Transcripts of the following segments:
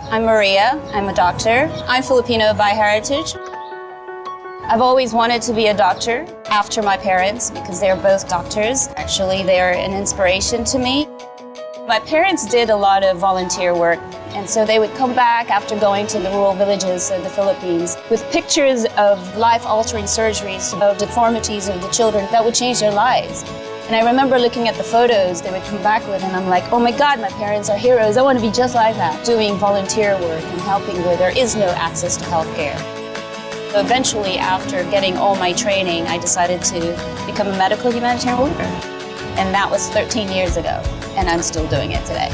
I'm Maria. I'm a doctor. I'm Filipino by heritage. I've always wanted to be a doctor after my parents because they're both doctors. Actually, they're an inspiration to me. My parents did a lot of volunteer work, and so they would come back after going to the rural villages of the Philippines with pictures of life-altering surgeries, of deformities of the children that would change their lives. And I remember looking at the photos they would come back with, and I'm like, oh my God, my parents are heroes. I want to be just like that. Doing volunteer work and helping where there is no access to healthcare. So eventually, after getting all my training, I decided to become a medical humanitarian worker. And that was 13 years ago, and I'm still doing it today.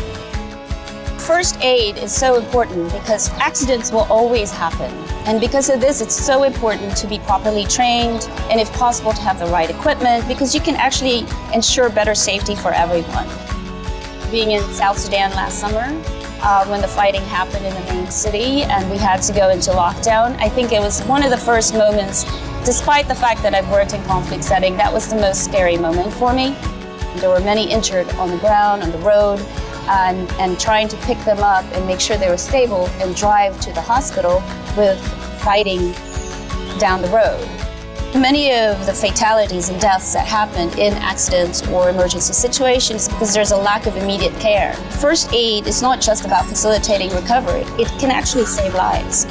First aid is so important because accidents will always happen. And because of this, it's so important to be properly trained and, if possible, to have the right equipment because you can actually ensure better safety for everyone. Being in South Sudan last summer, when the fighting happened in the main city and we had to go into lockdown, I think it was one of the first moments, despite the fact that I've worked in conflict setting, that was the most scary moment for me. There were many injured on the ground, on the road, and trying to pick them up and make sure they were stable and drive to the hospital with fighting down the road. Many of the fatalities and deaths that happen in accidents or emergency situations because there's a lack of immediate care. First aid is not just about facilitating recovery, it can actually save lives.